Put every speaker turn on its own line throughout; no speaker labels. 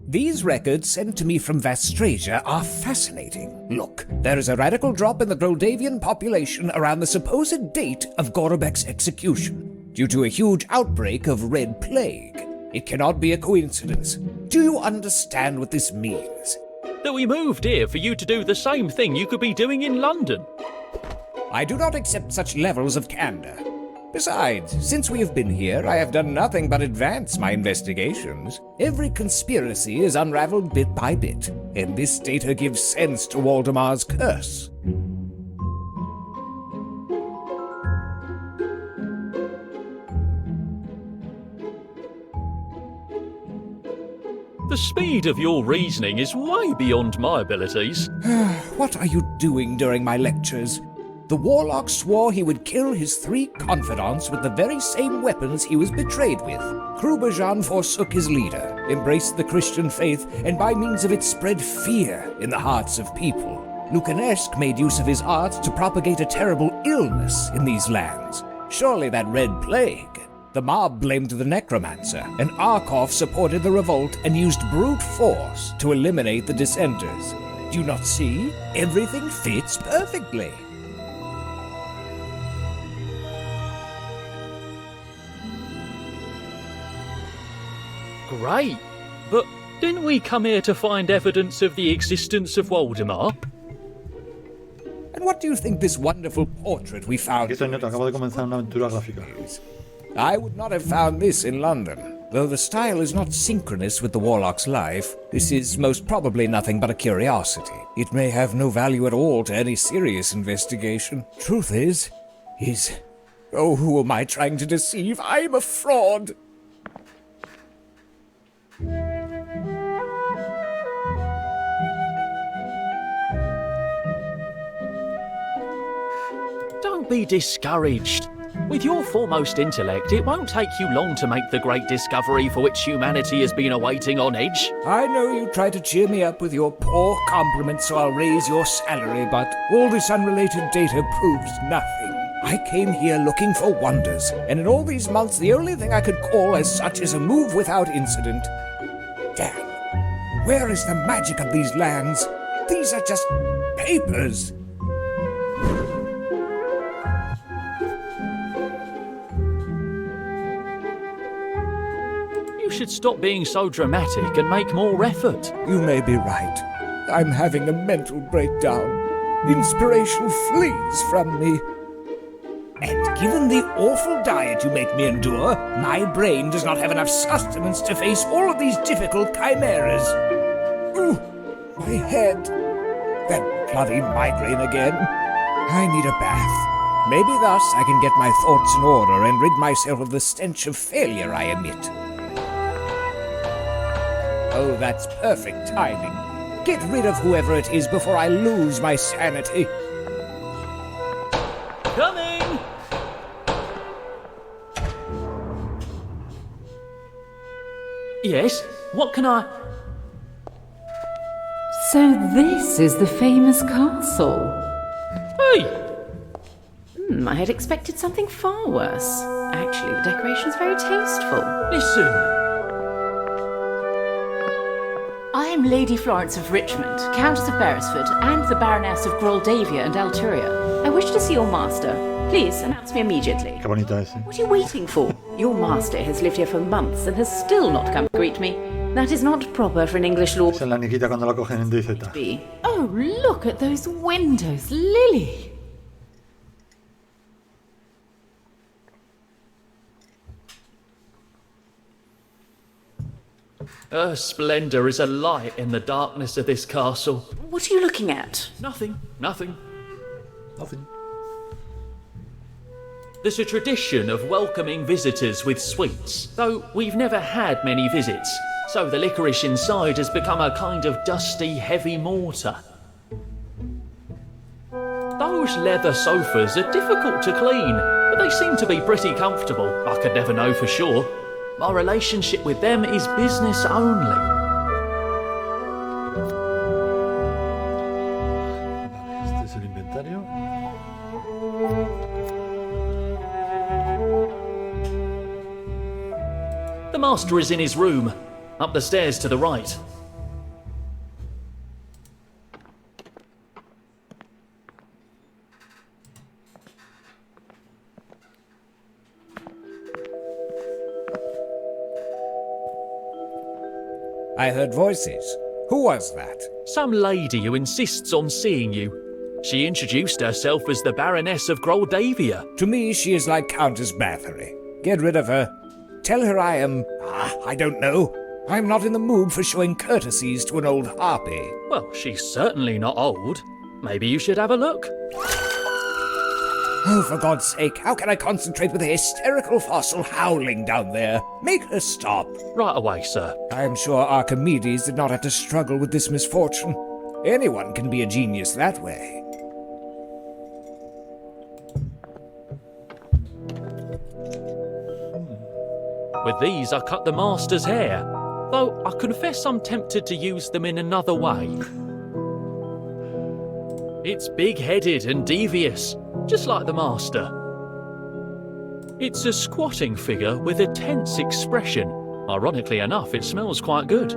These records sent to me from Vastrasia are fascinating. Look, there is a radical drop in the Groldavian population around the supposed date of Gorobek's execution, due to a huge outbreak of Red Plague. It cannot be a coincidence. Do you understand what this means?
That we moved here for you to do the same thing you could be doing in London.
I do not accept such levels of candor. Besides, since we have been here, I have done nothing but advance my investigations. Every conspiracy is unraveled bit by bit, and this data gives sense to Waldemar's curse.
The speed of your reasoning is way beyond my abilities.
What are you doing during my lectures? The Warlock swore he would kill his 3 confidants with the very same weapons he was betrayed with. Kruberjan forsook his leader, embraced the Christian faith, and by means of it spread fear in the hearts of people. Lucanesque made use of his art to propagate a terrible illness in these lands. Surely that Red Plague. The mob blamed the necromancer, and Arkoff supported the revolt and used brute force to eliminate the dissenters. Do you not see? Everything fits perfectly.
Great, but didn't we come here to find evidence of the existence of Waldemar?
And what do you think this wonderful portrait we found
Este año acabo de comenzar una aventura gráfica.
is? I would not have found this in London. Though the style is not synchronous with the Warlock's life, this is most probably nothing but a curiosity. It may have no value at all to any serious investigation. Truth is... Oh, who am I trying to deceive? I'm a fraud!
Don't be discouraged. With your foremost intellect, it won't take you long to make the great discovery for which humanity has been awaiting on edge.
I know you try to cheer me up with your poor compliments so I'll raise your salary, but all this unrelated data proves nothing. I came here looking for wonders, and in all these months the only thing I could call as such is a move without incident. Damn. Where is the magic of these lands? These are just papers.
You should stop being so dramatic and make more effort.
You may be right. I'm having a mental breakdown. Inspiration flees from me. And given the awful diet you make me endure, my brain does not have enough sustenance to face all of these difficult chimeras. Ooh, my head. That bloody migraine again. I need a bath. Maybe thus I can get my thoughts in order and rid myself of the stench of failure I emit. Oh, that's perfect timing. Get rid of whoever it is before I lose my sanity.
Coming! Yes? What can I...
So this is the famous castle.
Hey!
I had expected something far worse. Actually, the decoration's very tasteful.
Listen.
I am Lady Florence of Richmond, Countess of Beresford, and the Baroness of Groldavia and Alturia. I wish to see your master. Please announce me immediately.
Qué bonito ese.
What are you waiting for? Your master has lived here for months and has still not come to greet me. That is not proper for an English lord
Esa es la niquita cuando la cogen en DZ.
to be. Oh, look at those windows, Lily.
Her splendour is a light in the darkness of this castle.
What are you looking at?
Nothing.
Nothing.
There's a tradition of welcoming visitors with sweets, though we've never had many visits, so the licorice inside has become a kind of dusty, heavy mortar. Those leather sofas are difficult to clean, but they seem to be pretty comfortable. I could never know for sure. My relationship with them is business only.
Este es el inventario.
The master is in his room, up the stairs to the right.
I heard voices. Who was that?
Some lady who insists on seeing you. She introduced herself as the Baroness of Groldavia.
To me, she is like Countess Bathory. Get rid of her. Tell her I am... I don't know. I'm not in the mood for showing courtesies to an old harpy.
Well, she's certainly not old. Maybe you should have a look.
Oh, for God's sake, how can I concentrate with a hysterical fossil howling down there? Make her stop.
Right away, sir.
I am sure Archimedes did not have to struggle with this misfortune. Anyone can be a genius that way.
With these, I cut the master's hair. Though I confess I'm tempted to use them in another way. It's big-headed and devious, just like the master. It's a squatting figure with a tense expression. Ironically enough, it smells quite good.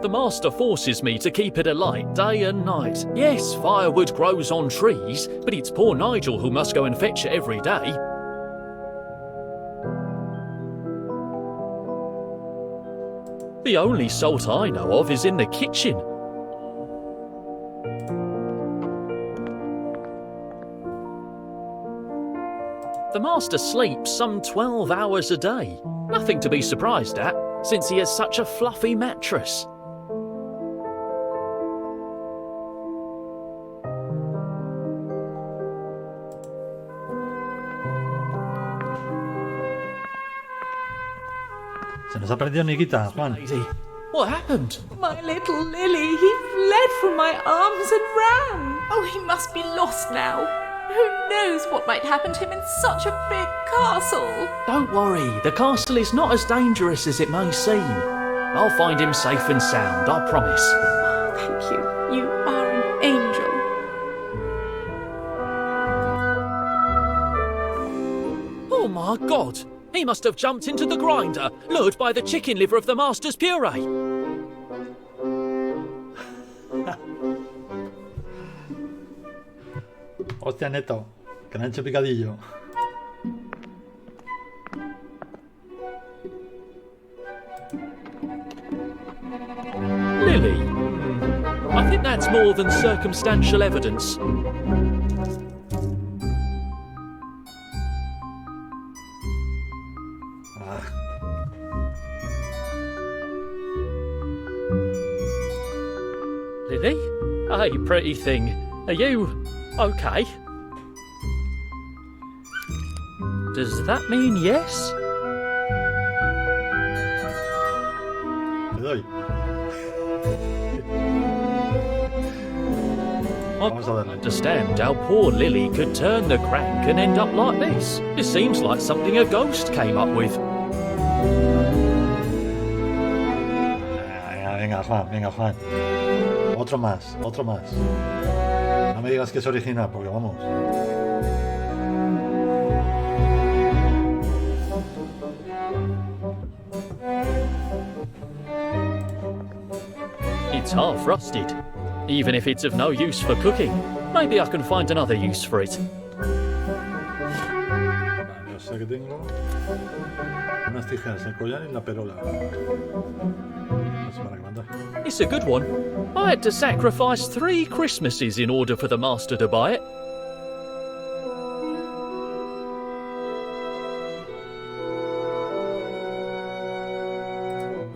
The master forces me to keep it alight day and night. Yes, firewood grows on trees, but it's poor Nigel who must go and fetch it every day. The only salt I know of is in the kitchen. The master sleeps some 12 hours a day. Nothing to be surprised at, since he has such a fluffy mattress.
Se nos ha perdido Nikita, Juan.
Lady, what happened?
My little Lily, he fled from my arms and ran. Oh, he must be lost now. Who knows what might happen to him in such a big castle?
Don't worry, the castle is not as dangerous as it may seem. I'll find him safe and sound, I promise.
Oh, thank you. You are an angel.
Oh my God! He must have jumped into the grinder, lured by the chicken liver of the master's puree.
Hostia, Neto, que le han hecho picadillo.
Lily? I think that's more than circumstantial evidence. Lily? Hey, pretty thing. Are you okay? Does that mean yes?
Le doy.
I
Vamos a
don't
darle.
understand how poor Lily could turn the crank and end up like this. It seems like something a ghost came up with.
Venga, Juan, venga, Juan. Otro más, otro más. No me digas que es original, porque vamos.
It's half rusted. Even if it's of no use for cooking, maybe I can find another use for it.
Vale, o sea que tengo unas tijeras, el collar y la perola. No sé para qué mandar.
It's a good one. I had to sacrifice 3 Christmases in order for the master to buy it.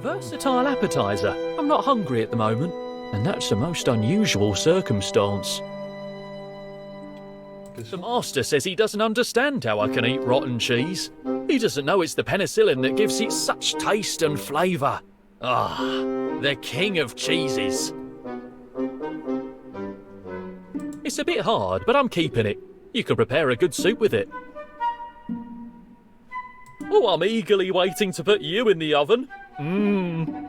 Versatile appetizer. I'm not hungry at the moment, and that's a most unusual circumstance. The master says he doesn't understand how I can eat rotten cheese. He doesn't know it's the penicillin that gives it such taste and flavour. Ah, the king of cheeses. It's a bit hard, but I'm keeping it. You can prepare a good soup with it. Oh, I'm eagerly waiting to put you in the oven. Mmm.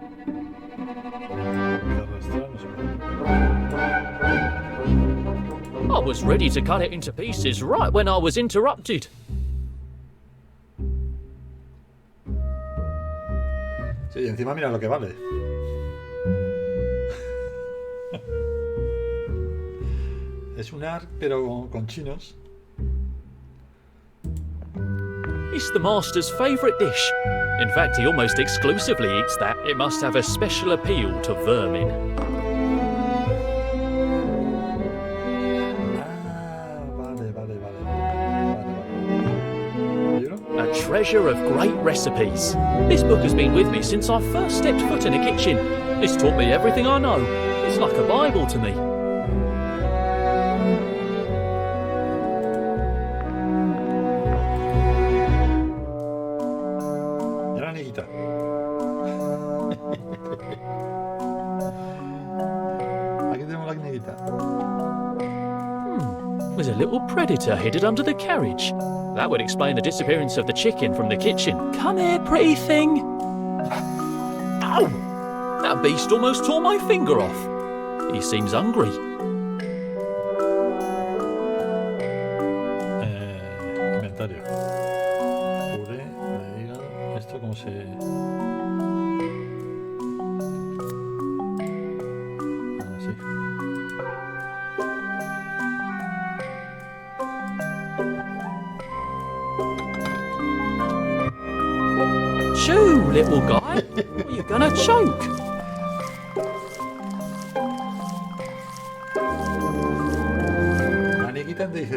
I was ready to cut it into pieces right when I was interrupted.
Sí, y encima mira lo que vale. Es un arc, pero con chinos.
It's the master's favourite dish. In fact, he almost exclusively eats that. It must have a special appeal to vermin.
¿Libro?
A treasure of great recipes. This book has been with me since I first stepped foot in a kitchen. It's taught me everything I know. It's like a Bible to me.
Era neguita. Aquí tenemos la neguita.
There's a little predator hidden under the carriage. That would explain the disappearance of the chicken from the kitchen. Come here, pretty thing. Ow! That beast almost tore my finger off. He seems hungry.
Inventario. Puré, me diga. ¿Esto cómo se...? Ah, sí.
Chew, little guy. Or you're gonna choke.
La neguita en DZ.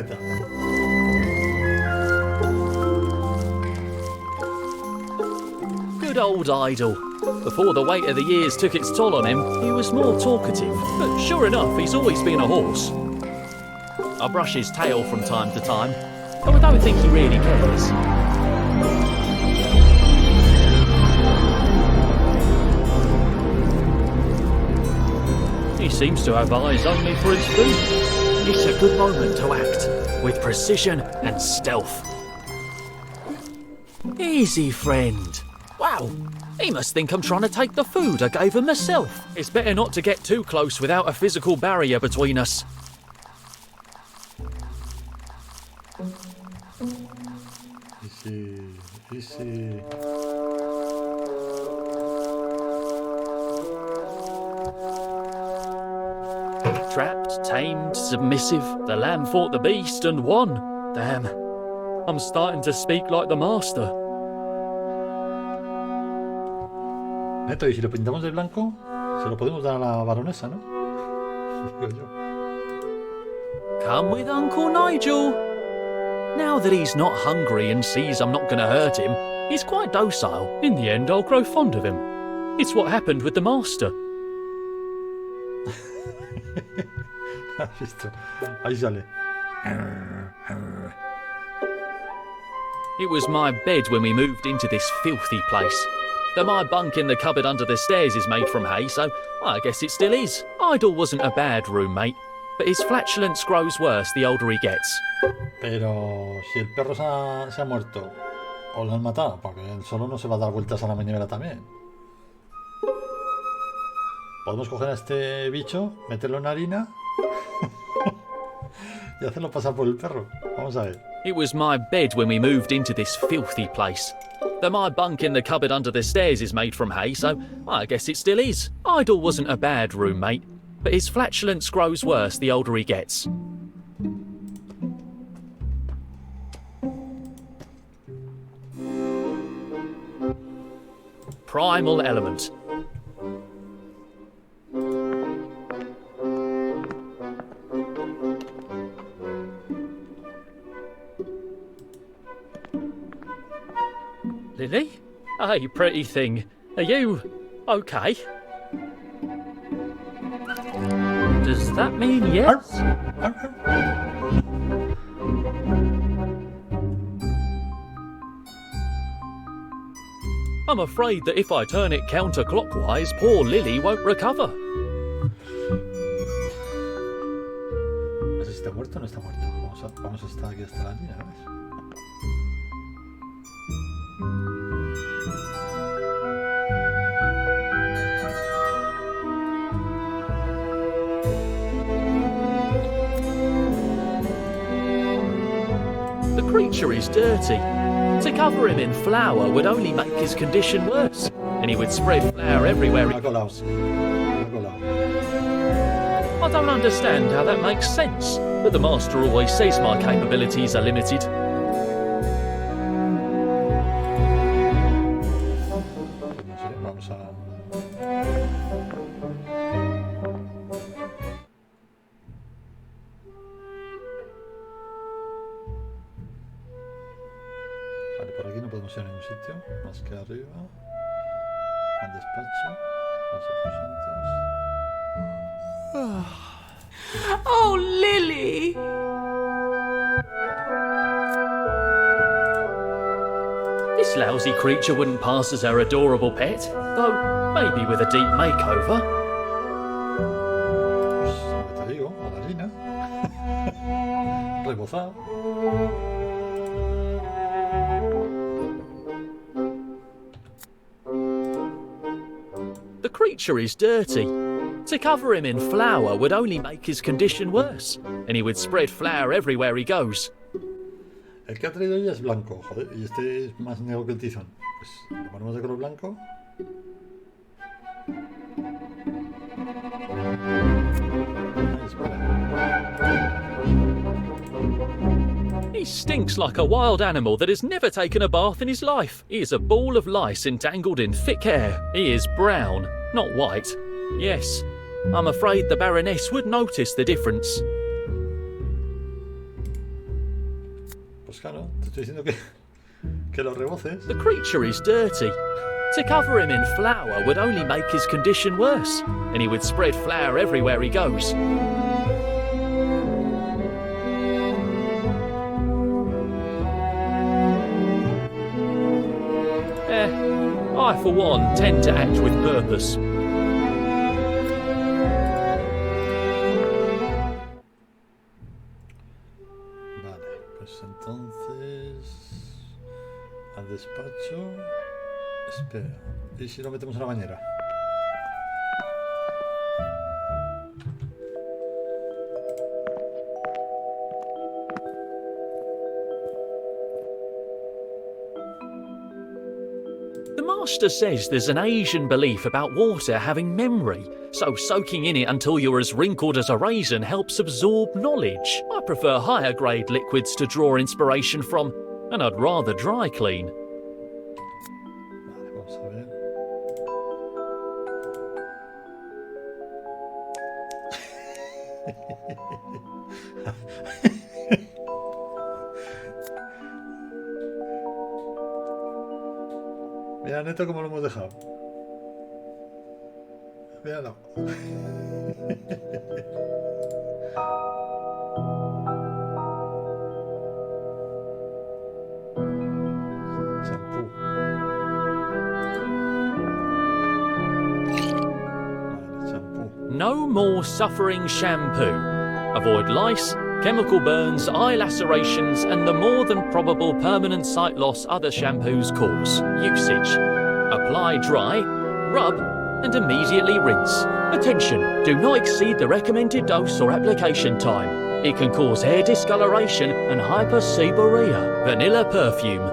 Good old Idol. Before the weight of the years took its toll on him, he was more talkative. But sure enough, he's always been a horse. I brush his tail from time to time, though I don't think he really cares. He seems to have eyes only for his food. It's a good moment to act, with precision and stealth. Easy, friend. Wow, he must think I'm trying to take the food I gave him myself. It's better not to get too close without a physical barrier between us.
Easy.
Trapped, tamed, submissive, the lamb fought the beast and won. Damn, I'm starting to speak like the master.
Neto, y si lo pintamos de blanco, se lo podemos dar a la baronesa, ¿no? Digo yo.
Come with Uncle Nigel. Now that he's not hungry and sees I'm not going to hurt him, he's quite docile. In the end, I'll grow fond of him. It's what happened with the master.
¿Has visto? Ahí sale.
It was my bed when we moved into this filthy place. Though my bunk in the cupboard under the stairs is made from hay, so I guess it still is. Idol wasn't a bad roommate, but his flatulence grows worse the older he gets.
Pero si el perro se ha muerto, o lo han matado, porque él solo no se va a dar vueltas a la manivela también. Podemos coger a este bicho, meterlo en harina y hacerlo pasar por el perro. Vamos a ver.
It was my bed when we moved into this filthy place. Though my bunk in the cupboard under the stairs is made from hay, so I guess it still is. Idol wasn't a bad roommate, but his flatulence grows worse the older he gets. Primal element. Lily? Hey, pretty thing. Are you okay? Does that mean yes? I'm afraid that if I turn it counterclockwise, poor Lily won't recover.
No sé si está muerto o no está muerto. Vamos a estar aquí hasta la niña, ¿ves?
The creature is dirty. To cover him in flour would only make his condition worse, and he would spread flour everywhere.
Ha colado.
I don't understand how that makes sense, but the master always says my capabilities are limited.
Vale, por aquí no podemos ir a ningún sitio, más que arriba. Al despacho, los aposentos.
Oh, Lily!
This lousy creature wouldn't pass as her adorable pet, though maybe with a deep makeover.
Pues lo que te digo, a la harina. Rebozado.
The creature is dirty. To cover him in flour would only make his condition worse, and he would spread flour everywhere he goes.
El que ha traído ella es blanco, joder, y este es más negro que el tizón. Pues lo ponemos de color blanco. Ahí, espera.
He stinks like a wild animal that has never taken a bath in his life. He is a ball of lice entangled in thick hair. He is brown, not white. Yes, I'm afraid the Baroness would notice the difference.
Pues claro, te estoy diciendo que lo reboces.
The creature is dirty. To cover him in flour would only make his condition worse, and he would spread flour everywhere he goes. I, for one, tend to act with purpose.
Vale, pues entonces... Al despacho... Espera, ¿y si lo metemos a la bañera?
The Master says there's an Asian belief about water having memory, so soaking in it until you're as wrinkled as a raisin helps absorb knowledge. I prefer higher grade liquids to draw inspiration from, and I'd rather dry clean.
Vale, vamos a ver. Mira, Neto, cómo lo hemos dejado. Míralo. Champú. Vale, champú.
No more suffering shampoo. Avoid lice, chemical burns, eye lacerations, and the more than probable permanent sight loss other shampoos cause. Usage. Apply dry, rub, and immediately rinse. Attention, do not exceed the recommended dose or application time. It can cause hair discoloration and hyperseborrhea. Vanilla perfume.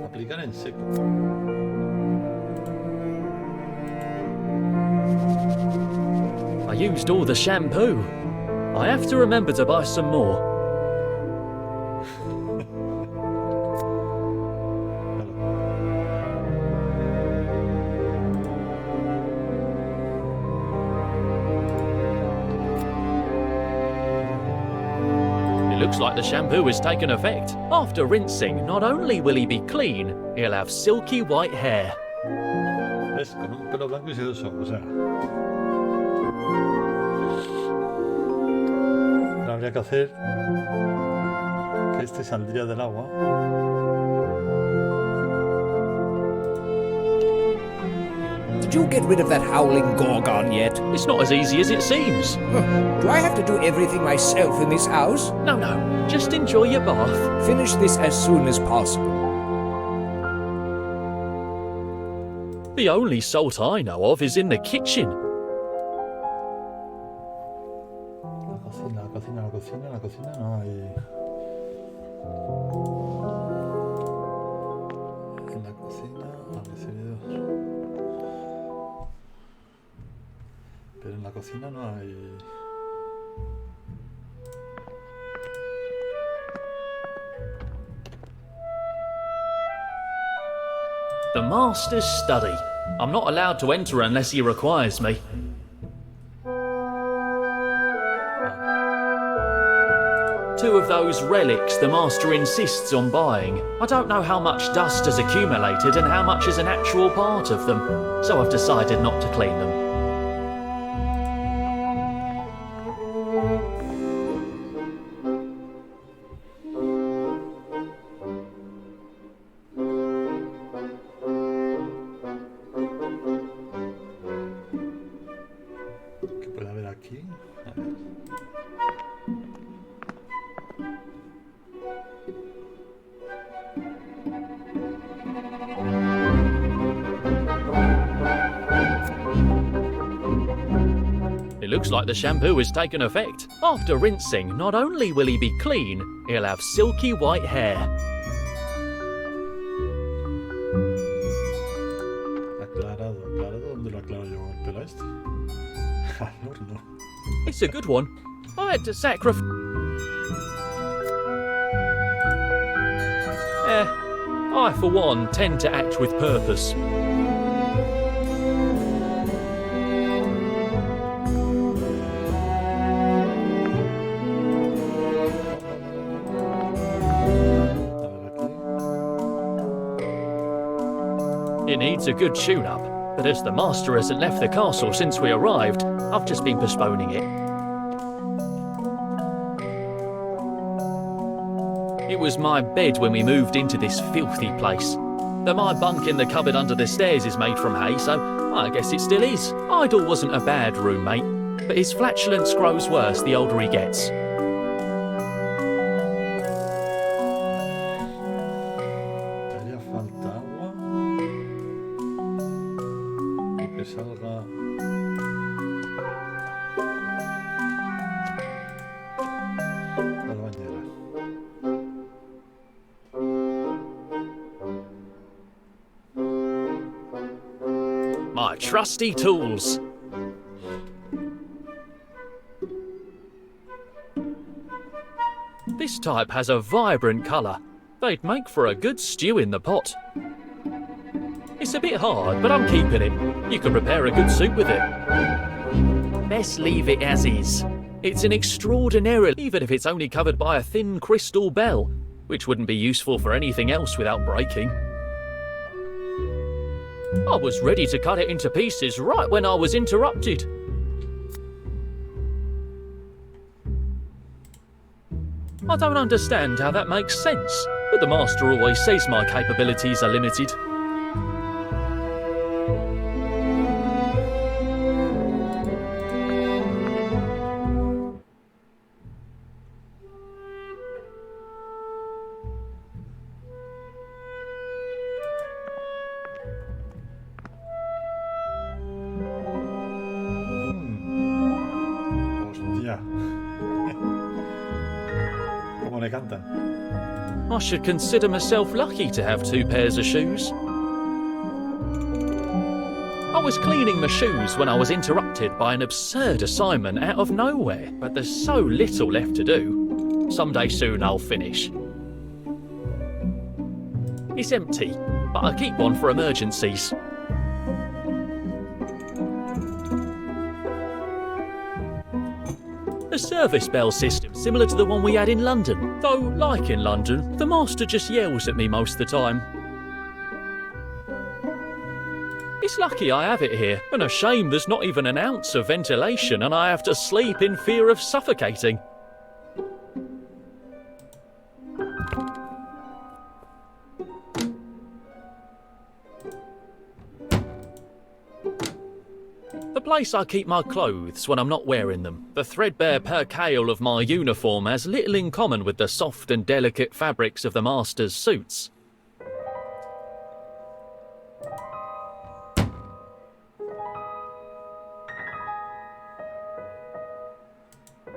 Aplicar en seco.
I used all the shampoo. I have to remember to buy some more. Looks like the shampoo has taken effect. After rinsing, not only will he be clean, he'll have silky white hair.
¿Ves? Con un pelo blanco y sedoso, o sea... Ahora habría que hacer que este saldría del agua.
Did you get rid of that howling gorgon yet?
It's not as easy as it seems.
Do I have to do everything myself in this house?
No, just enjoy your bath.
Finish this as soon as possible.
The only salt I know of is in the kitchen.
La cocina no hay... En la cocina hay... Pero en la cocina no hay...
The Master's study. I'm not allowed to enter unless he requires me. Two of those relics the master insists on buying. I don't know how much dust has accumulated and how much is an actual part of them, so I've decided not to clean them.
¿Qué puede haber aquí? A ver.
It looks like the shampoo has taken effect. After rinsing, not only will he be clean, he'll have silky white hair.
Aclarado. ¿Dónde lo aclaro yo el pelo este? Al horno.
It's a good one. I had to sacrifice. I, for one, tend to act with purpose. It needs a good tune-up, but as the master hasn't left the castle since we arrived, I've just been postponing it. It was my bed when we moved into this filthy place. Though my bunk in the cupboard under the stairs is made from hay, so I guess it still is. Idle wasn't a bad roommate, but his flatulence grows worse the older he gets.
Haría falta agua. Y que salga. La bañera.
My trusty tools. This type has a vibrant colour. They'd make for a good stew in the pot. It's a bit hard, but I'm keeping it. You can prepare a good soup with it. Best leave it as is. It's an extraordinary, even if it's only covered by a thin crystal bell, which wouldn't be useful for anything else without breaking. I was ready to cut it into pieces right when I was interrupted. I don't understand how that makes sense, but the master always says my capabilities are limited.
Hostia. ¿Cómo le cantan?
I should consider myself lucky to have two pairs of shoes. I was cleaning my shoes when I was interrupted by an absurd assignment out of nowhere, but there's so little left to do. Someday soon I'll finish. It's empty, but I keep one for emergencies. A service bell system similar to the one we had in London. Though, like in London, the master just yells at me most of the time. It's lucky I have it here, and a shame there's not even an ounce of ventilation and I have to sleep in fear of suffocating. The place I keep my clothes when I'm not wearing them. The threadbare percale of my uniform has little in common with the soft and delicate fabrics of the master's suits.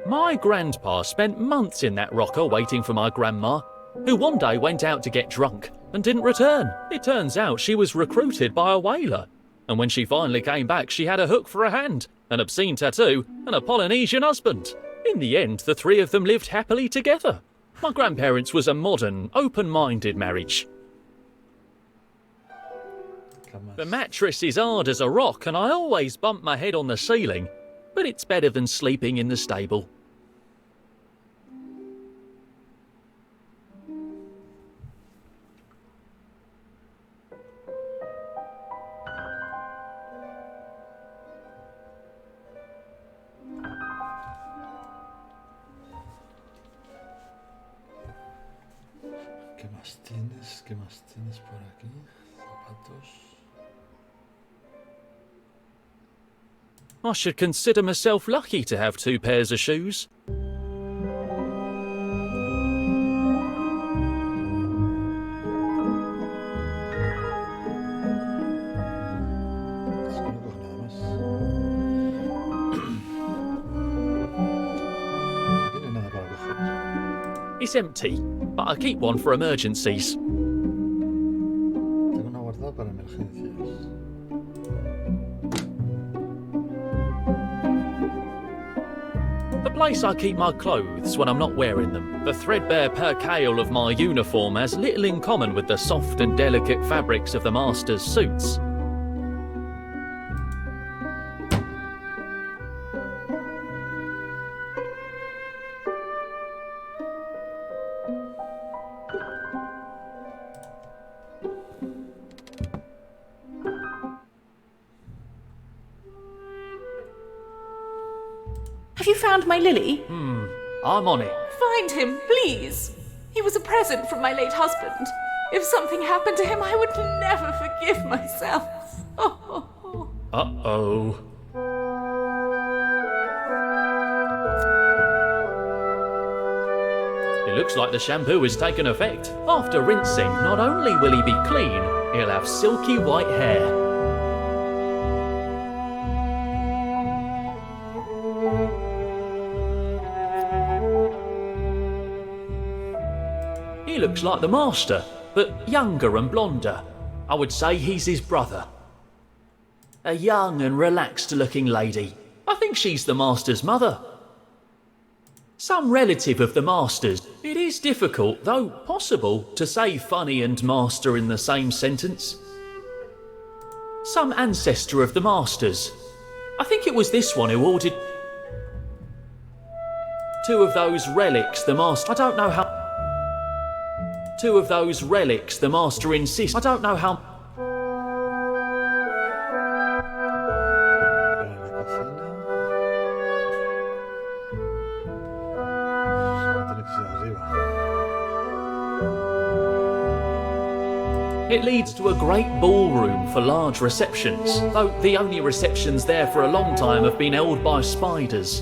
My grandpa spent months in that rocker waiting for my grandma, who one day went out to get drunk and didn't return. It turns out she was recruited by a whaler, and when she finally came back she had a hook for a hand, an obscene tattoo, and a Polynesian husband. In the end, the three of them lived happily together. My grandparents' was a modern, open-minded marriage. The mattress is hard as a rock and I always bump my head on the ceiling, but it's better than sleeping in the stable.
más tienes? ¿Qué más tienes por aquí? Zapatos.
I should consider myself lucky to have 2 pairs of shoes.
No cojo nada más. No tiene nada para coger.
It's empty, but I keep one for emergencies.
Tengo una guardada para emergencias.
The place I keep my clothes when I'm not wearing them. The threadbare percale of my uniform has little in common with the soft and delicate fabrics of the master's suits.
Have you found my Lily?
I'm on it.
Find him, please. He was a present from my late husband. If something happened to him, I would never forgive myself. Oh.
Uh-oh. It looks like the shampoo has taken effect. After rinsing, not only will he be clean, he'll have silky white hair. He looks like the master, but younger and blonder. I would say he's his brother. A young and relaxed-looking lady. I think she's the master's mother. Some relative of the master's. It is difficult, though possible, to say funny and master in the same sentence. Some ancestor of the master's. I think it was this one who ordered 2 of those relics the master... I don't know how... 2 of those relics the master insists... I don't know how...
Para la cocina. Tiene que ser arriba.
It leads to a great ballroom for large receptions, though the only receptions there for a long time have been held by spiders.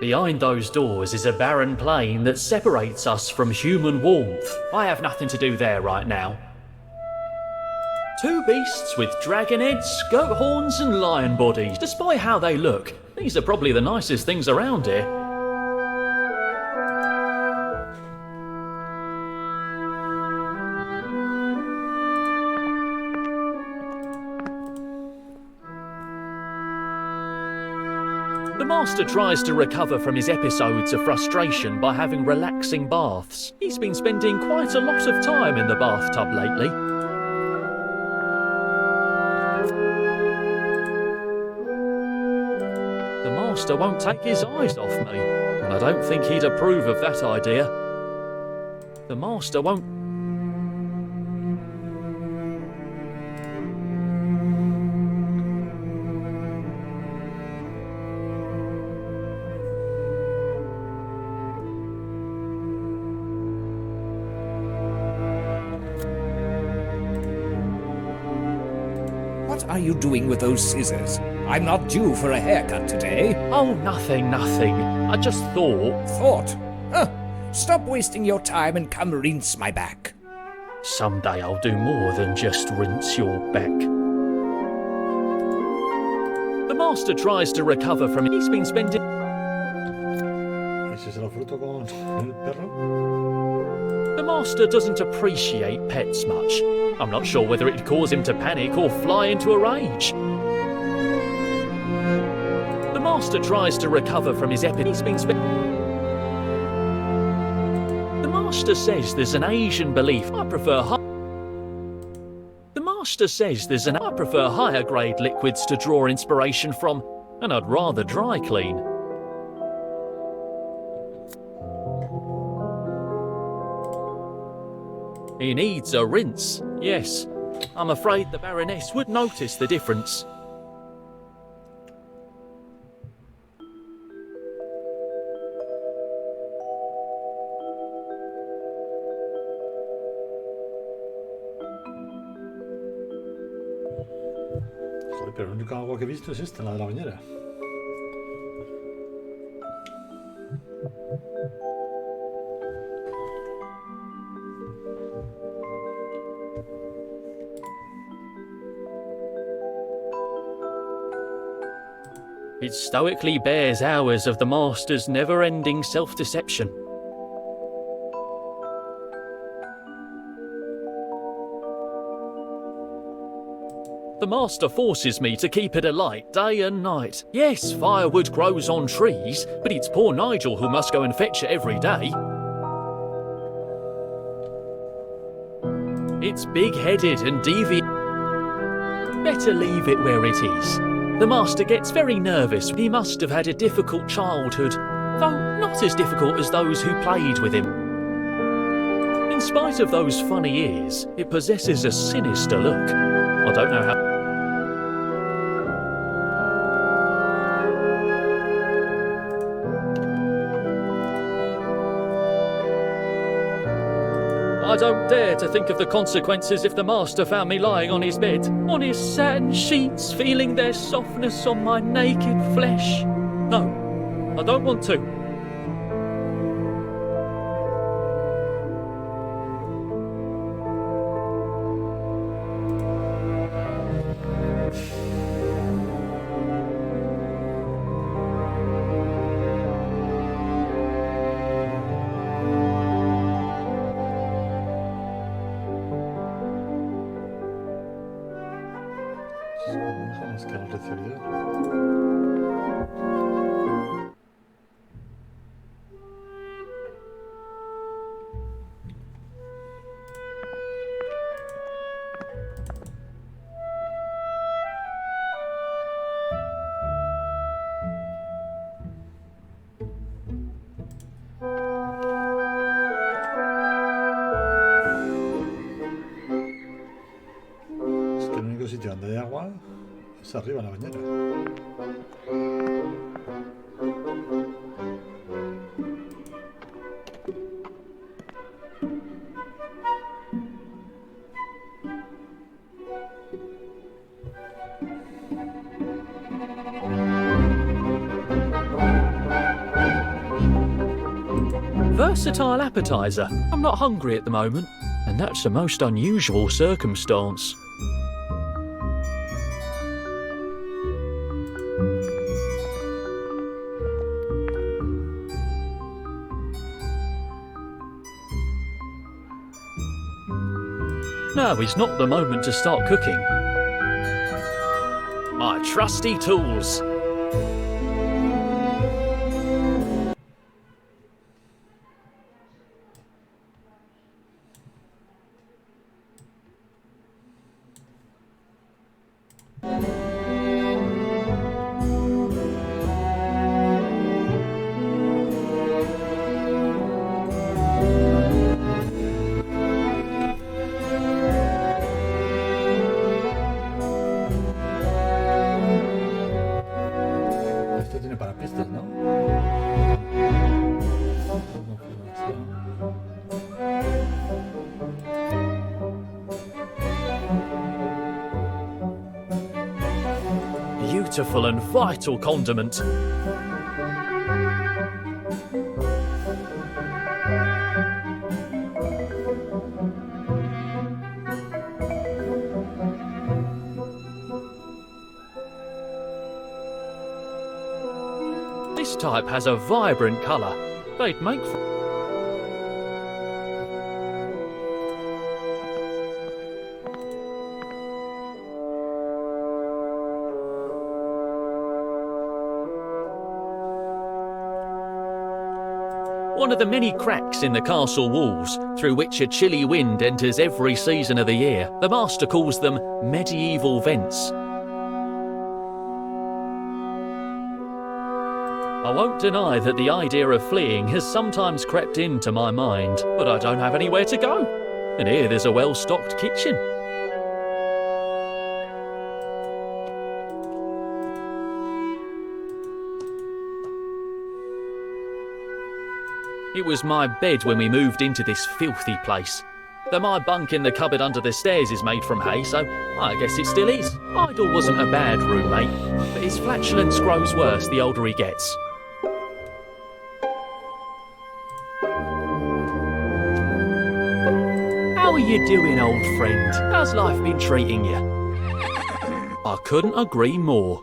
Behind those doors is a barren plain that separates us from human warmth. I have nothing to do there right now. 2 beasts with dragon heads, goat horns and lion bodies. Despite how they look, these are probably the nicest things around here. The master tries to recover from his episodes of frustration by having relaxing baths. He's been spending quite a lot of time in the bathtub lately. The master won't take his eyes off me, and I don't think he'd approve of that idea. The master won't...
What are you doing with those scissors? I'm not due for a haircut today.
Oh, nothing. I just thought...
Thought? Huh. Stop wasting your time and come rinse my back.
Someday I'll do more than just rinse your back. The master tries to recover from it. He's been spending...
¿Y si se lo fruto con el perro?
The master doesn't appreciate pets much. I'm not sure whether it'd cause him to panic or fly into a rage. The master tries to recover from his The master says there's an Asian belief. I prefer higher grade liquids to draw inspiration from, and I'd rather dry clean. He needs a rinse. Yes, I'm afraid the Baroness would notice the difference.
Joder, pero el único agua que he visto es esta, la de la bañera.
It stoically bears hours of the Master's never-ending self-deception. The Master forces me to keep it alight day and night. Yes, firewood grows on trees, but it's poor Nigel who must go and fetch it every day. It's big-headed and deviant. Better leave it where it is. The Master gets very nervous. He must have had a difficult childhood, though not as difficult as those who played with him. In spite of those funny ears, it possesses a sinister look. I don't know how... I don't dare to think of the consequences if the Master found me lying on his bed, on his satin sheets, feeling their softness on my naked flesh. No, I don't want to.
Vamos que no recibido. Es que el único sitio donde hay agua es arriba en la bañera.
Versatile appetizer. I'm not hungry at the moment, and that's a most unusual circumstance. Now is not the moment to start cooking. My trusty tools.
Esto tiene para pistas, ¿no?
Beautiful and vital condiment. This type has a vibrant colour. They'd make for... One of the many cracks in the castle walls, through which a chilly wind enters every season of the year. The Master calls them medieval vents. I won't deny that the idea of fleeing has sometimes crept into my mind, but I don't have anywhere to go. And here there's a well-stocked kitchen. It was my bed when we moved into this filthy place. Though my bunk in the cupboard under the stairs is made from hay, so I guess it still is. Idle wasn't a bad roommate, but his flatulence grows worse the older he gets. How are you doing, old friend? How's life been treating you? I couldn't agree more.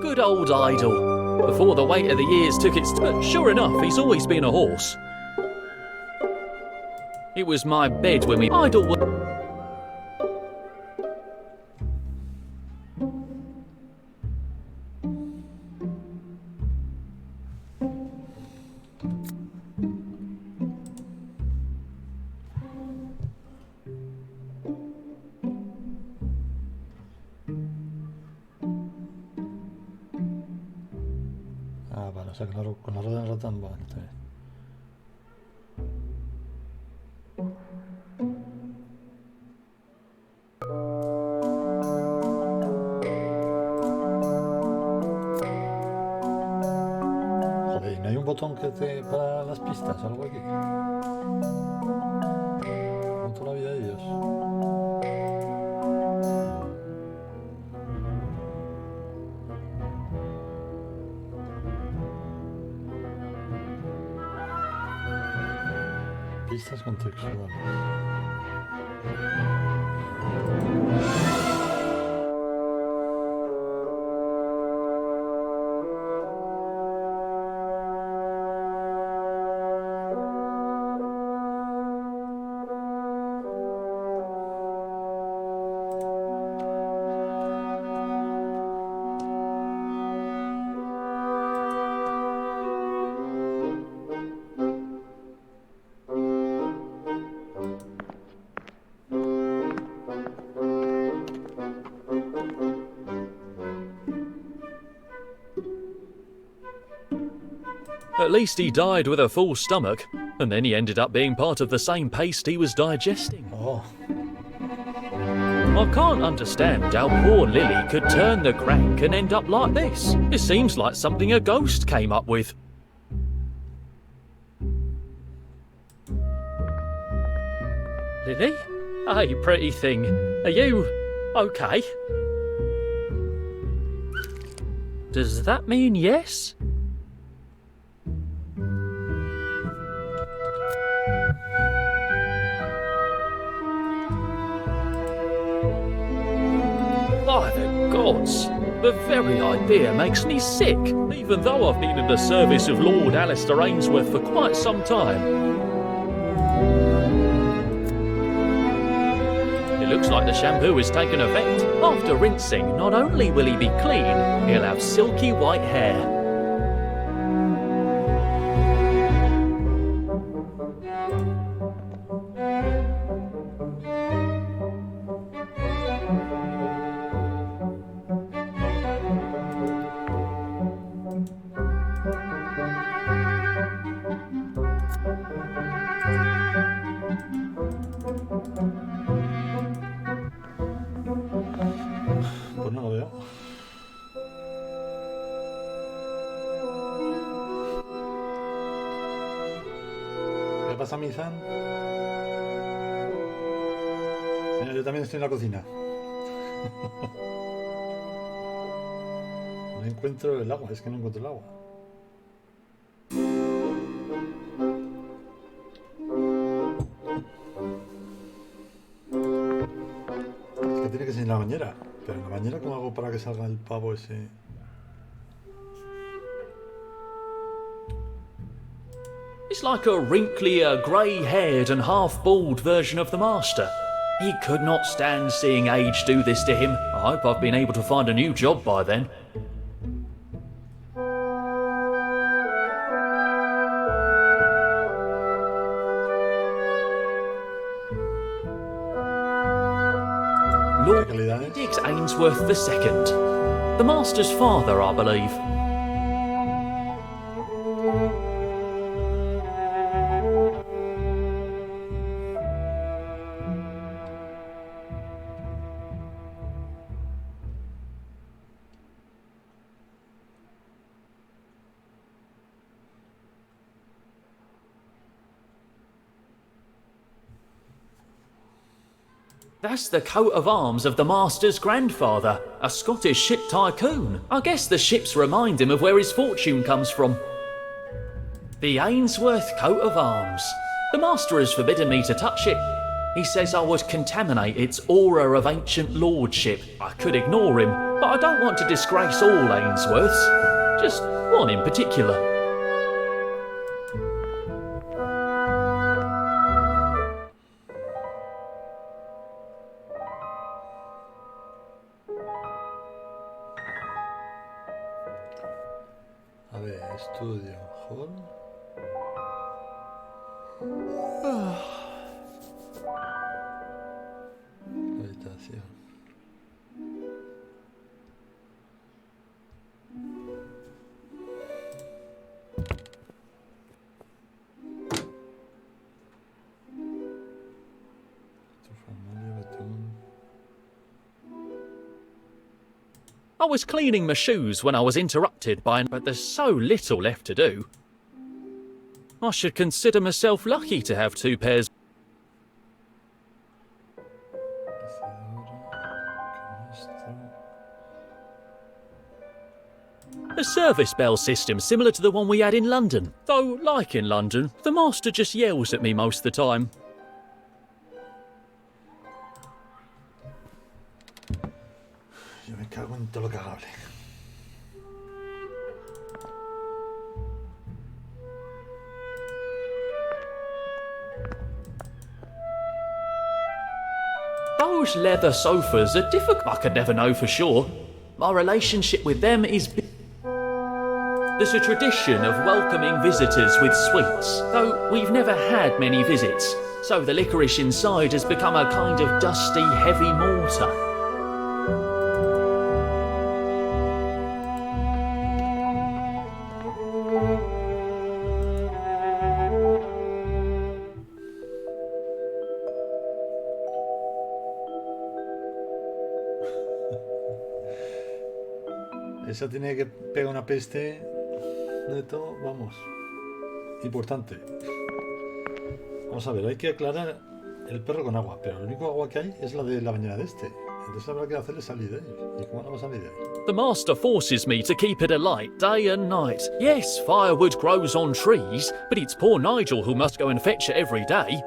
Good old Idle. Before the weight of the years took its toll. Sure enough, he's always been a horse. It was my bed when we Idle was...
Ah, vale, o sea que con la rueda del ratón, vale, está bien. Joder, ¿no hay un botón que te para las pistas o algo aquí? Como toda la vida de Dios. Pistas contextuales.
At least he died with a full stomach, and then he ended up being part of the same paste he was digesting.
Oh,
I can't understand how poor Lily could turn the crank and end up like this. It seems like something a ghost came up with. Lily? Hey, pretty thing. Are you okay? Does that mean yes? By the gods, the very idea makes me sick, even though I've been in the service of Lord Alistair Ainsworth for quite some time. It looks like the shampoo has taken effect. After rinsing, not only will he be clean, he'll have silky white hair.
pues no lo veo. ¿Qué pasa, Misan? Mira, yo también estoy en la cocina. No encuentro el agua, es que no encuentro el agua. Es que tiene que ser en la bañera. Pero en la bañera, ¿cómo hago para que salga el pavo ese?
It's like a wrinklier, grey-haired and half-bald version of the Master. He could not stand seeing age do this to him. I hope I've been able to find a new job by then. Lord Diggs Ainsworth II. The Master's father, I believe. That's the coat of arms of the Master's grandfather, a Scottish ship tycoon. I guess the ships remind him of where his fortune comes from. The Ainsworth coat of arms. The Master has forbidden me to touch it. He says I would contaminate its aura of ancient lordship. I could ignore him, but I don't want to disgrace all Ainsworths. Just one in particular.
A ver, estudio, hall. Habitación.
I was cleaning my shoes when I was interrupted by but there's so little left to do. I should consider myself lucky to have 2 pairs. A service bell system similar to the one we had in London. Though, like in London, the Master just yells at me most of the time.
Yo me cago en todo lo cagable.
Those leather sofas are difficult. I could never know for sure. My relationship with them is... There's a tradition of welcoming visitors with sweets, though we've never had many visits, so the licorice inside has become a kind of dusty, heavy mortar.
Esa tiene que pegar una peste de todo, vamos. Importante. Vamos a ver, hay que aclarar el perro con agua, pero el único agua que hay es la de la bañera de este. Entonces habrá que hacerle salir de ahí. ¿Y cómo la va a salir de ahí?
The Master forces me to keep it alight day and night. Yes, firewood grows on trees, but it's poor Nigel who must go and fetch it every day.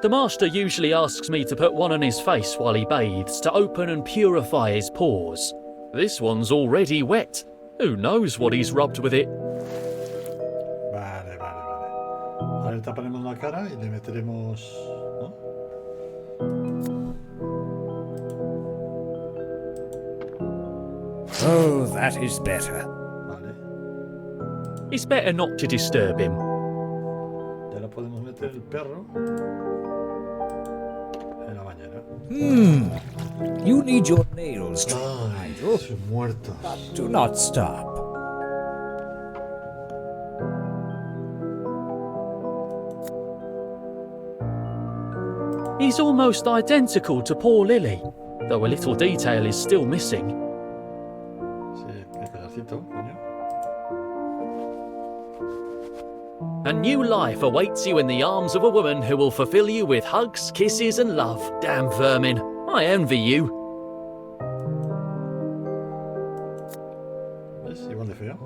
The Master usually asks me to put one on his face while he bathes to open and purify his pores. This one's already wet. Who knows what he's rubbed with it?
Vale. Ahora le taparemos la cara y le meteremos... ¿no?
Oh, that is better.
Vale.
It's better not to disturb him.
Y ahora podemos meter el perro en la bañera.
You need your nails trimmed,
Ay,
Nigel.
sus muertos.
Do not stop.
He's almost identical to poor Lily, though a little detail is still missing.
Sí, qué pedacito, coño.
A new life awaits you in the arms of a woman who will fulfill you with hugs, kisses and love. Damn vermin. I envy you.
¿Ves? Igual de feo.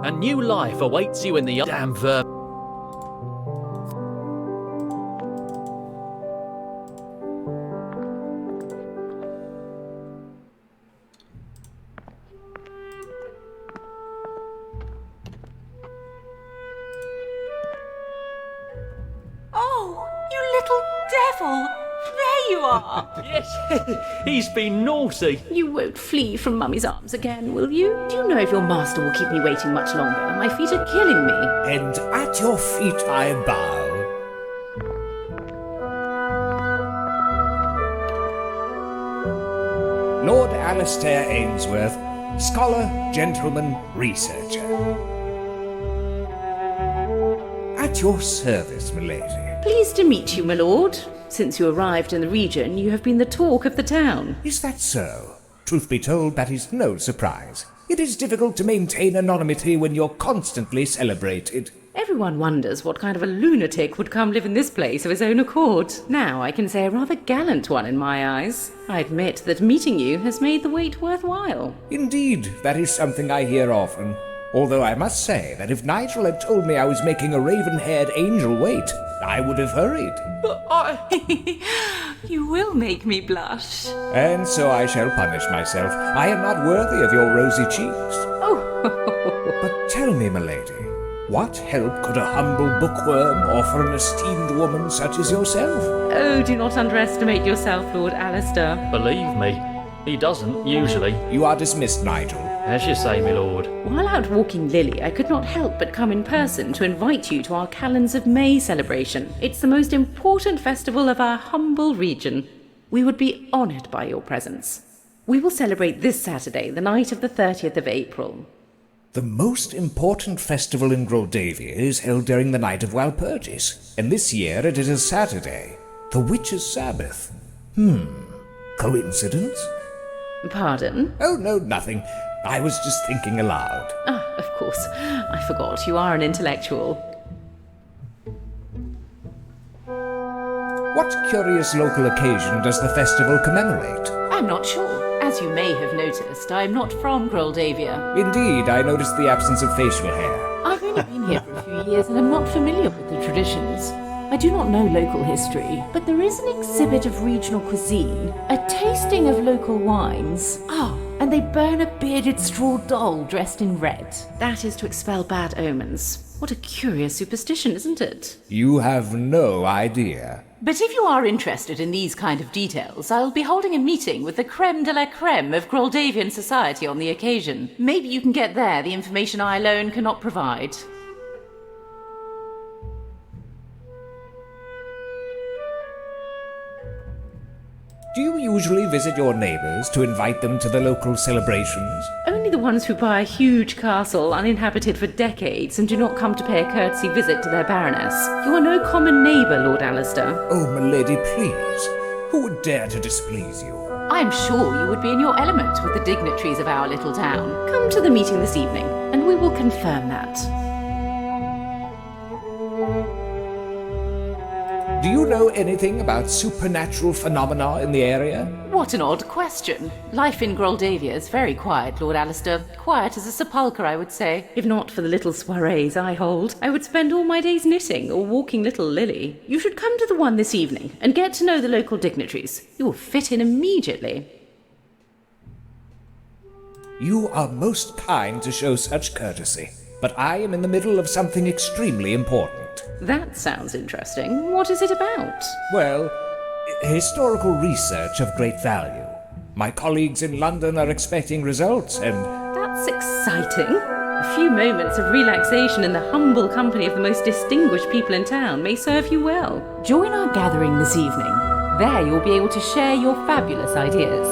A new life awaits you in the damn vermin.
Oh, you little devil! There you are!
Yes, he's been naughty.
You won't flee from Mummy's arms again, will you? Do you know if your master will keep me waiting much longer? My feet are killing me.
And at your feet I bow. Lord Alastair Ainsworth, scholar, gentleman, researcher. At your service, milady.
Pleased to meet you, my lord. Since you arrived in the region, you have been the talk of the town.
Is that so? Truth be told, that is no surprise. It is difficult to maintain anonymity when you're constantly celebrated.
Everyone wonders what kind of a lunatic would come live in this place of his own accord. Now I can say a rather gallant one in my eyes. I admit that meeting you has made the wait worthwhile.
Indeed, that is something I hear often. Although I must say that if Nigel had told me I was making a raven-haired angel wait, I would have hurried.
But You will make me blush.
And so I shall punish myself. I am not worthy of your rosy cheeks.
Oh,
But tell me, milady, what help could a humble bookworm offer an esteemed woman such as yourself?
oh, do not underestimate yourself, Lord Alistair.
Believe me, he doesn't usually.
You are dismissed, Nigel.
As you say, my lord.
While out walking Lily, I could not help but come in person to invite you to our Calends of May celebration. It's the most important festival of our humble region. We would be honoured by your presence. We will celebrate this Saturday, the night of the 30th of April.
The most important festival in Groldavia is held during the night of Walpurgis, and this year it is a Saturday, the Witches' Sabbath. Coincidence?
Pardon?
Oh, no, nothing. I was just thinking aloud.
Ah, of course. I forgot. You are an intellectual.
What curious local occasion does the festival commemorate?
I'm not sure. As you may have noticed, I'm not from Groldavia.
Indeed, I noticed the absence of facial hair.
I've only been here for a few years and I'm not familiar with the traditions. I do not know local history, but there is an exhibit of regional cuisine, a tasting of local wines. And they burn a bearded straw doll dressed in red. That is to expel bad omens. What a curious superstition, isn't it?
You have no idea.
But if you are interested in these kind of details, I'll be holding a meeting with the creme de la creme of Groldavian society on the occasion. Maybe you can get there the information I alone cannot provide.
Do you usually visit your neighbours to invite them to the local celebrations?
Only the ones who buy a huge castle uninhabited for decades and do not come to pay a courtesy visit to their baroness. You are no common neighbour, Lord Alistair.
Oh, milady, please. Who would dare to displease you?
I am sure you would be in your element with the dignitaries of our little town. Come to the meeting this evening, and we will confirm that.
Do you know anything about supernatural phenomena in the area?
What an odd question. Life in Groldavia is very quiet, Lord Alistair. Quiet as a sepulchre, I would say. If not for the little soirees I hold, I would spend all my days knitting or walking little Lily. You should come to the one this evening and get to know the local dignitaries. You will fit in immediately.
You are most kind to show such courtesy, but I am in the middle of something extremely important.
That sounds interesting. What is it about?
Well, historical research of great value. My colleagues in London are expecting results, and
That's exciting. A few moments of relaxation in the humble company of the most distinguished people in town may serve you well. Join our gathering this evening. There you'll be able to share your fabulous ideas.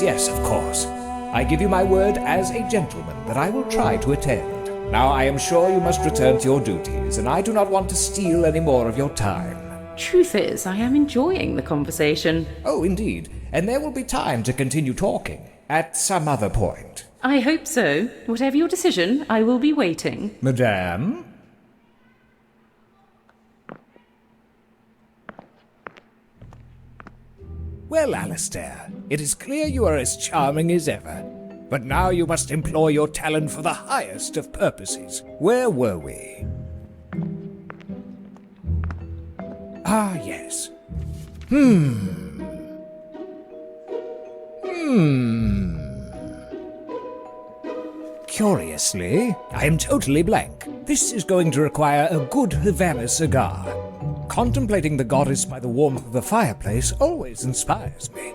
yes, of course. I give you my word as a gentleman that I will try to attend. Now I am sure you must return to your duties, and I do not want to steal any more of your time.
Truth is, I am enjoying the conversation.
Oh, indeed, and there will be time to continue talking at some other point.
I hope so. Whatever your decision, I will be waiting.
Madame? Well, Alistair, it is clear you are as charming as ever. But now you must employ your talent for the highest of purposes. Where were we? Ah, yes. Curiously, I am totally blank. This is going to require a good Havana cigar. Contemplating the goddess by the warmth of the fireplace always inspires me.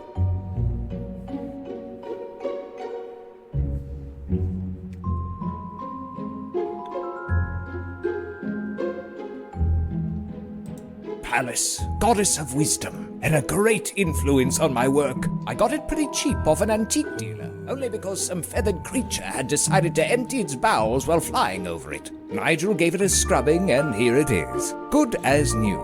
Alice, goddess of wisdom, and a great influence on my work. I got it pretty cheap off an antique dealer, only because some feathered creature had decided to empty its bowels while flying over it. Nigel gave it a scrubbing, and here it is, good as new.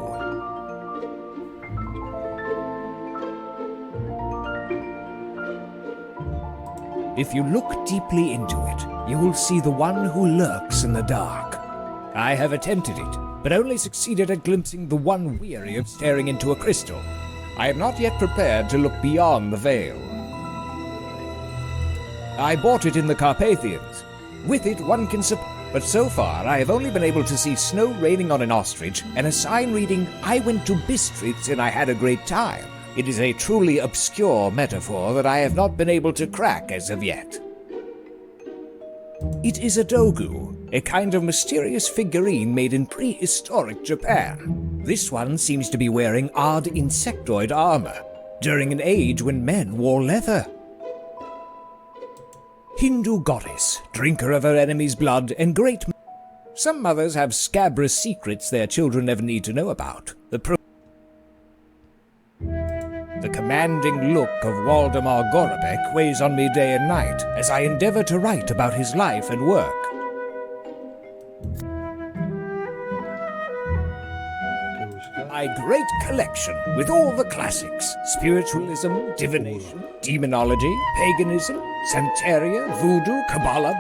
If you look deeply into it, you will see the one who lurks in the dark. I have attempted it, but only succeeded at glimpsing the one weary of staring into a crystal. I am not yet prepared to look beyond the veil. I bought it in the Carpathians. With it, one can but so far I have only been able to see snow raining on an ostrich and a sign reading, "I went to Bistritz and I had a great time." It is a truly obscure metaphor that I have not been able to crack as of yet. It is a dogu, a kind of mysterious figurine made in prehistoric Japan. This one seems to be wearing odd insectoid armor, during an age when men wore leather. Hindu goddess, drinker of her enemy's blood, and great... Some mothers have scabrous secrets their children never need to know about. The commanding look of Waldemar Gorobek weighs on me day and night as I endeavor to write about his life and work. My great collection with all the classics: spiritualism, divination, demonology, paganism, Santeria, voodoo, Kabbalah.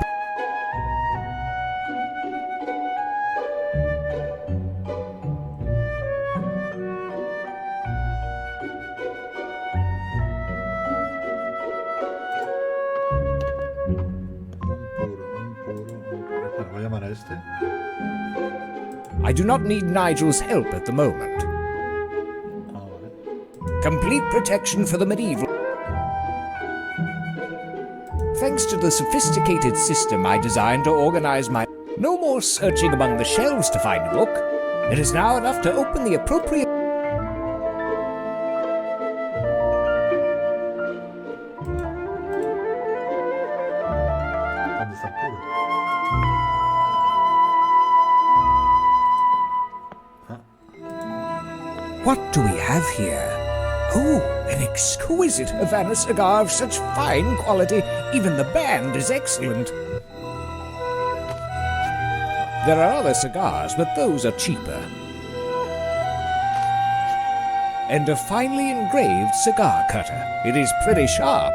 Voy a llamar a este.
I do not need Nigel's help at the moment. Complete protection for the medieval. Thanks to the sophisticated system I designed to organize my... No more searching among the shelves to find a book. It is now enough to open the appropriate...
¿Dónde está el puro?
What do we have here? Oh, an exquisite Havana cigar of such fine quality, even the band is excellent. There are other cigars, but those are cheaper. And a finely engraved cigar cutter. It is pretty sharp.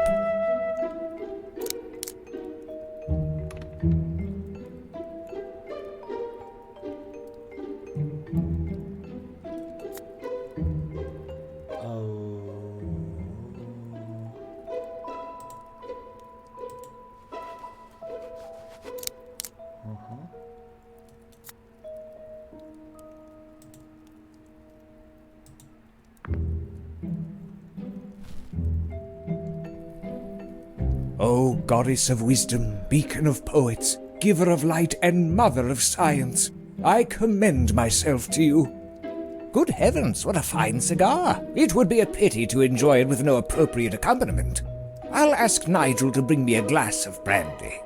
O goddess of wisdom, beacon of poets, giver of light and mother of science, I commend myself to you. Good heavens, what a fine cigar! It would be a pity to enjoy it with no appropriate accompaniment. I'll ask Nigel to bring me a glass of brandy.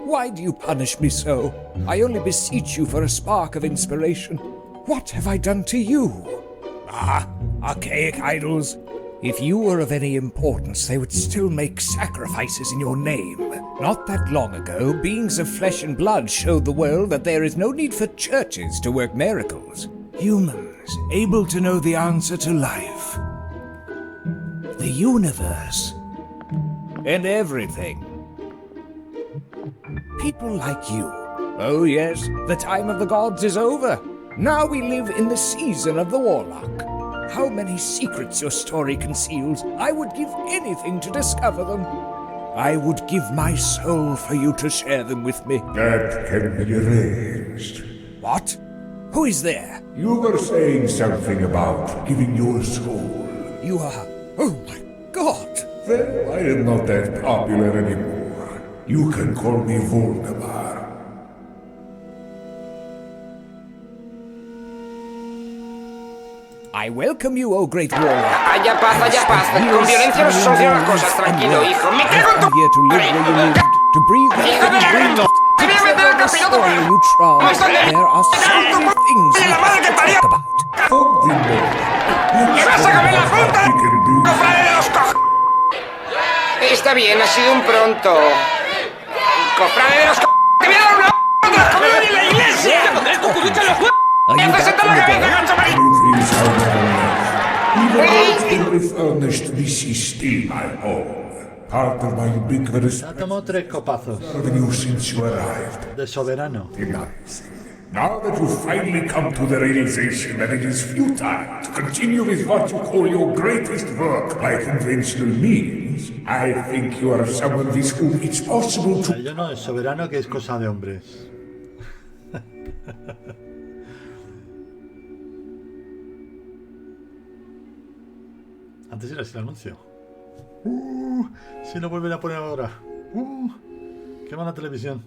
Why do you punish me so? I only beseech you for a spark of inspiration. What have I done to you? Ah, archaic idols. If you were of any importance, they would still make sacrifices in your name. Not that long ago, beings of flesh and blood showed the world that there is no need for churches to work miracles. Humans, able to know the answer to life, the universe, and everything. People like you. Oh yes, the time of the gods is over. Now we live in the season of the Warlock. How many secrets your story conceals. I would give anything to discover them. I would give my soul for you to share them with me.
That can be arranged.
What? Who is there?
You were saying something about giving your soul.
You are... Oh my God!
Well, I am not that popular anymore. You can call me Voldemar.
I welcome you, O great warrior.
Haya paz, con violencia no se solucionan las cosas, tranquilo, hijo. ¡Me cago en tu
here to live where you lived, to breathe the
¡Hijo de la gran
breathed,
¡Te voy a meter el capiroto por
story
el...
you trod.
¡No son de mí!
There are so many things we
¡La madre que
have to
parió!
talk about.
¡Y vas a comer la fruta! ¡Cofrade de los coj... Está bien, ha sido un pronto. ¡Cofrade de los coj... ¡Te voy a dar una de las comidas en la iglesia! ¡Te pondré el cucurucho en los huevos!
Are you
¡Me
back
presenta
from
la
the
cabeza,
dead?
gancho marido!
Everything's out of my life. Even though it's furnished, this is still my home. part of my ubiquitous
Se ha tomado 3 copazos
than you since you arrived.
de soberano.
Nice. Now that you've finally come to the realization that it is futile to continue with what you call your greatest work by conventional means, I think you are someone with whom it's possible to...
Yo no, es soberano que es cosa de hombres. Antes era así el anuncio. Si lo vuelven a poner ahora. Qué mala televisión.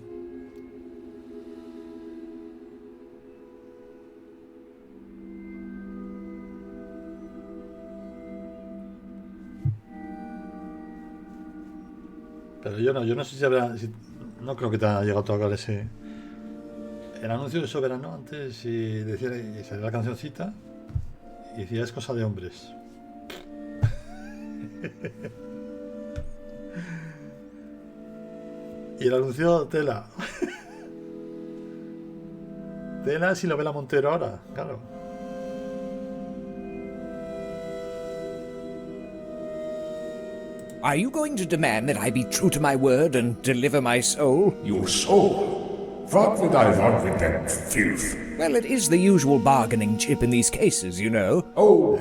Pero yo no sé si habrá... no creo que te haya llegado a tocar ese... El anuncio de soberano antes y decía, y salía la cancioncita y decía es cosa de hombres. Y el anuncio tela. Tela si lo ve la Montero ahora, claro.
Are you going to demand that I be true to my word and deliver my soul?
Your soul? What would I want with that filth?
Well, it is the usual bargaining chip in these cases, you know.
Oh,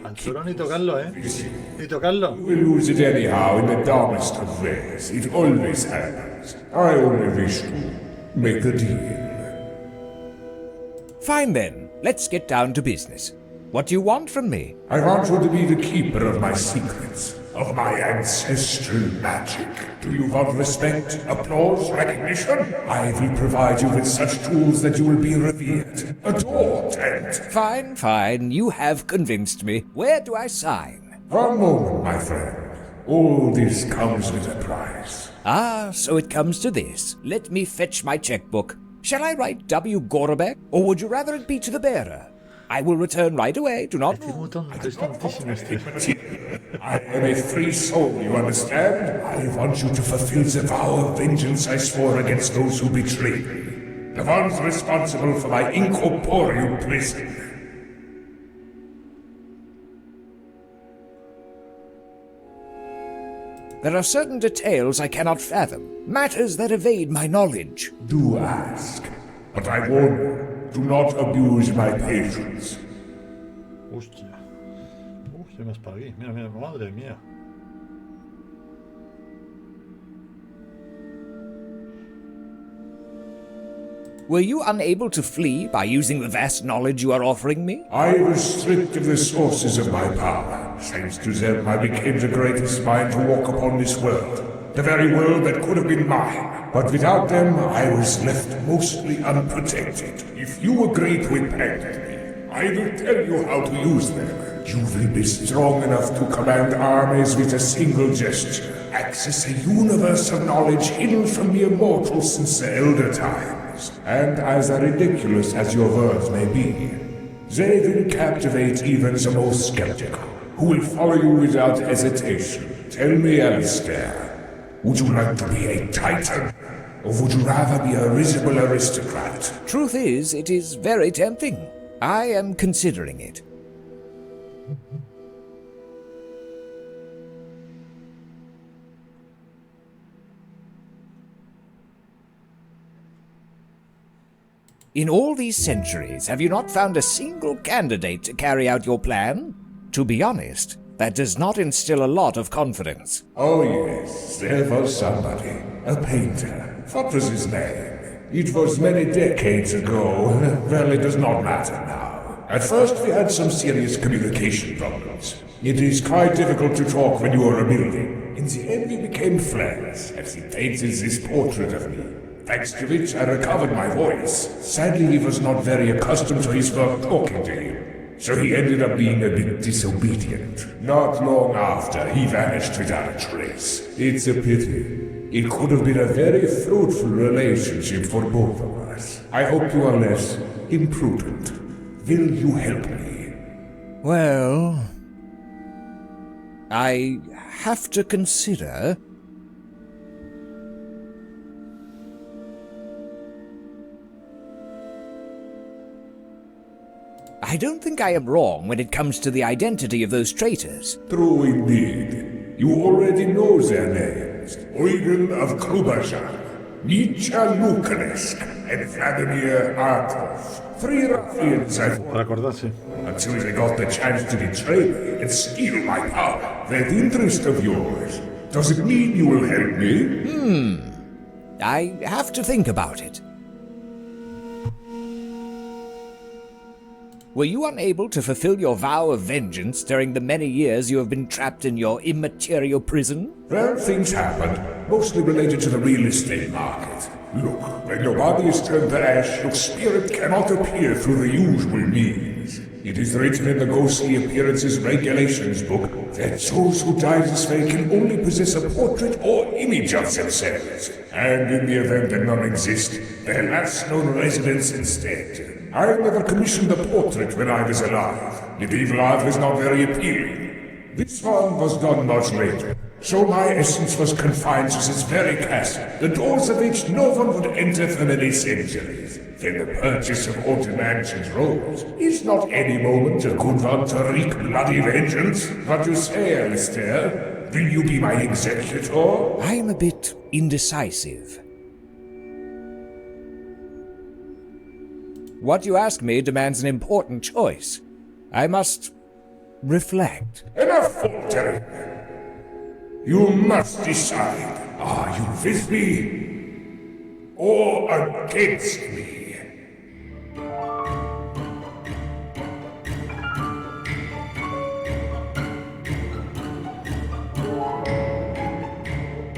Al churro ni tocarlo, ni tocarlo.
we'll lose it anyhow in the dumbest of ways. It always happens. I only wish to make a deal.
Fine then, let's get down to business. What do you want from me?
I want you to be the keeper of my secrets, of my ancestral magic. Do you want respect, applause, recognition? I will provide you with such tools that you will be revered, adored, and...
Fine, you have convinced me. Where do I sign?
One moment, my friend. All this comes with a price.
Ah, so it comes to this. Let me fetch my checkbook. Shall I write W. Gorobek, or would you rather it be to the bearer? I will return right away, do not...
Este es muy tonto, es tontísimo este.
I am a free soul, you understand? I want you to fulfill the vow of vengeance I swore against those who betrayed me. The ones responsible for my incorporeal prison.
There are certain details I cannot fathom, matters that evade my knowledge.
Do ask. But I warn you, do not abuse my patience.
Hostia. Se me espagué. Mira, madre mía.
Were you unable to flee by using the vast knowledge you are offering me?
I was stripped of the sources of my power. Thanks to them, I became the greatest mind to walk upon this world. The very world that could have been mine. But without them, I was left mostly unprotected. If you agree to implant me, I will tell you how to use them. You will be strong enough to command armies with a single gesture. Access a universe of knowledge hidden from the immortals since the elder times. And as ridiculous as your words may be, they will captivate even the most skeptical, who will follow you without hesitation. Tell me, Alistair, would you like to be a titan, or would you rather be a risible aristocrat?
Truth is, it is very tempting. I am considering it. In all these centuries, have you not found a single candidate to carry out your plan? To be honest, that does not instill a lot of confidence.
Oh yes, there was somebody. A painter. What was his name? It was many decades ago. Well, it does not matter now. At first we had some serious communication problems. It is quite difficult to talk when you are a building. In the end we became friends, as he painted this portrait of me. Thanks to which I recovered my voice. Sadly, he was not very accustomed to his work talking to him, so he ended up being a bit disobedient. Not long after, he vanished without a trace. It's a pity. It could have been a very fruitful relationship for both of us. I hope you are less imprudent. Will you help me?
Well, I have to consider. I don't think I am wrong when it comes to the identity of those traitors.
True indeed. You already know their names. Eugen of Kruberjan, Nietzsche Lukanesk, and Vladimir Arkov. 3 ruffians I've
Para acordarse.
until they got the chance to betray me and steal my power. That interest of yours, does it mean you will help me?
I have to think about it. Were you unable to fulfill your vow of vengeance during the many years you have been trapped in your immaterial prison?
Well, things happened, mostly related to the real estate market. Look, when your body is turned to ash, your spirit cannot appear through the usual means. It is written in the Ghostly Appearances Regulations book that those who die this way can only possess a portrait or image of themselves. And in the event that none exist, their last known residence instead. I never commissioned a portrait when I was alive. Medieval art was not very appealing. This one was done much later. So my essence was confined to this very castle, the doors of which no one would enter for many centuries. Then the purchase of Alton Mansion's robes is not any moment a good one to wreak bloody vengeance. What you say, Alistair? Will you be my executor?
I am a bit indecisive. What you ask me demands an important choice. I must reflect.
Enough faltering! You must decide. Are you with me or against me?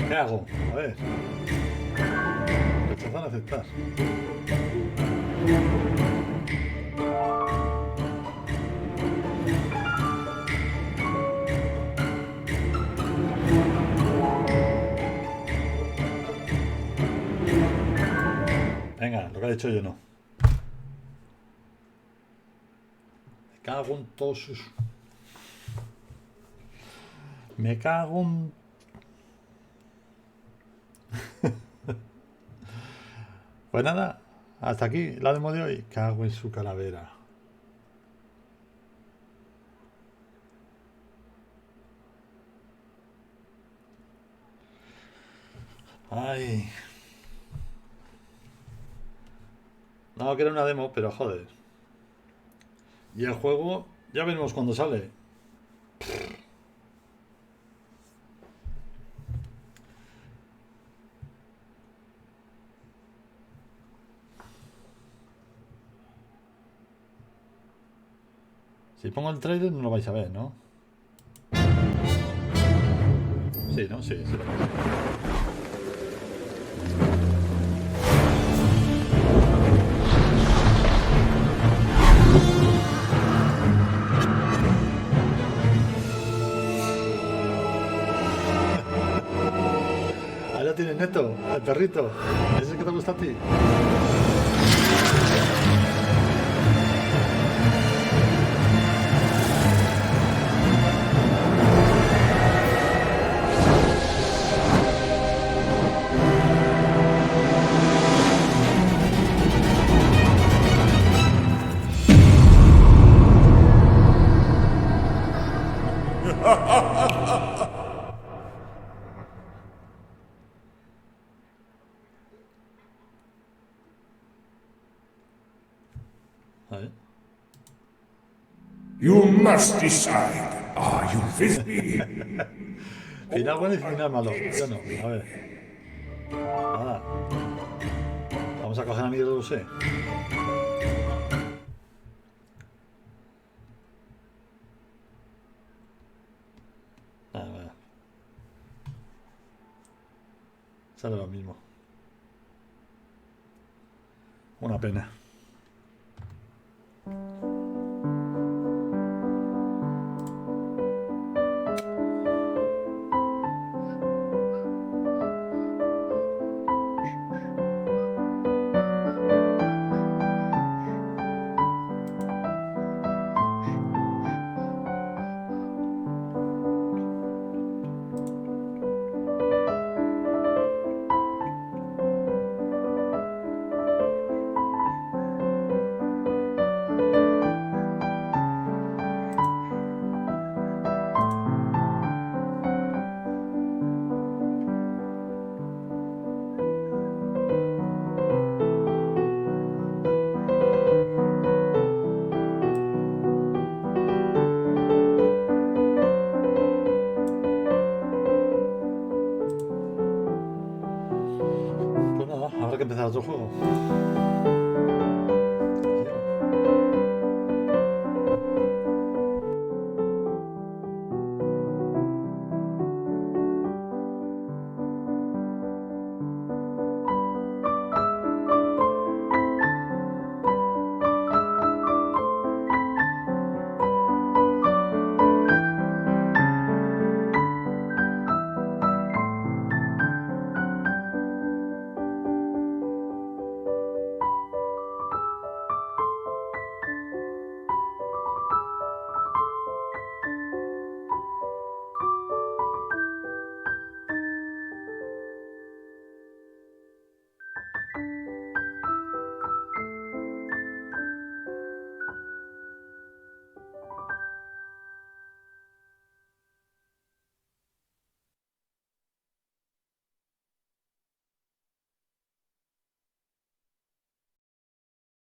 ¿Qué hago? A ver. Rechazar, aceptar. Venga, lo que ha dicho yo no. Me cago en todos sus... Me cago en... Pues nada, hasta aquí la demo de hoy. Cago en su calavera. Ay. No, que era una demo, pero joder. Y el juego, ya veremos cuando sale. Si pongo el trailer no lo vais a ver, ¿no? Sí, ¿no? Sí, sí. Ahí lo tienes, Neto, el perrito. ¿Ese es el que te gusta a ti?
You must decide. Are you with me?
Final bueno y final malo. Yo no. A ver. Nada. Vamos a coger a mí lo sé. Nada. Sale lo mismo. Una pena.